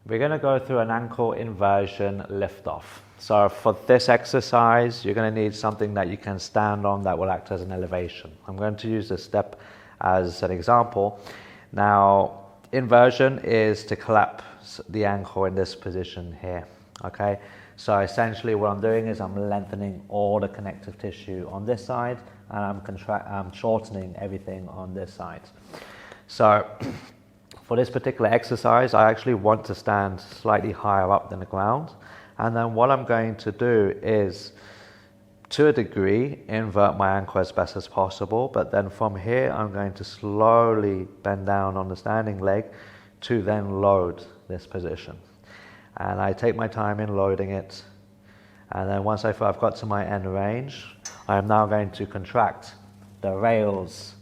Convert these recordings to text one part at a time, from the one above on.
We're going to go through an ankle inversion lift-off. So for this exercise, you're going to need something that you can stand on that will act as an elevation. I'm going to use this step as an example. Now, inversion is to collapse the ankle in this position here, okay? So essentially what I'm doing is I'm lengthening all the connective tissue on this side, and I'm shortening everything on this side. So for this particular exercise, I actually want to stand slightly higher up than the ground. And then what I'm going to do is, to a degree, invert my ankle as best as possible. But then from here, I'm going to slowly bend down on the standing leg to then load this position. And I take my time in loading it. And then once I've got to my end range, I am now going to contract the rails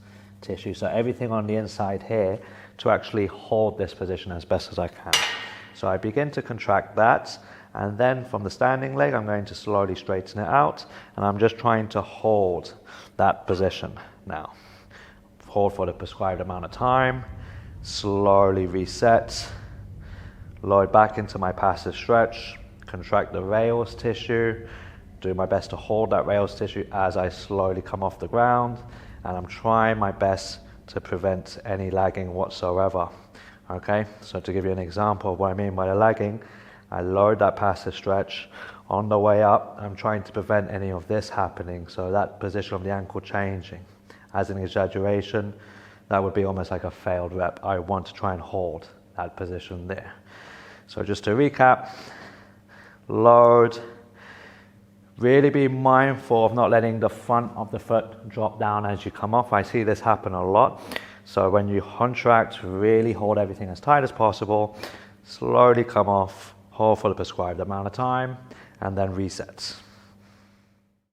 tissue. So everything on the inside here to actually hold this position as best as I can. So I begin to contract that. And then from the standing leg, I'm going to slowly straighten it out. And I'm just trying to hold that position now. Hold for the prescribed amount of time. Slowly reset. Load back into my passive stretch. Contract the rails tissue. Do my best to hold that rails tissue as I slowly come off the ground. And I'm trying my best to prevent any lagging whatsoever. Okay, so to give you an example of what I mean by the lagging, I load that passive stretch. On the way up, I'm trying to prevent any of this happening, so that position of the ankle changing. As an exaggeration, that would be almost like a failed rep. I want to try and hold that position there. So just to recap, load. Really be mindful of not letting the front of the foot drop down as you come off. I see this happen a lot. So when you contract, really hold everything as tight as possible. Slowly come off, hold for the prescribed amount of time, and then reset.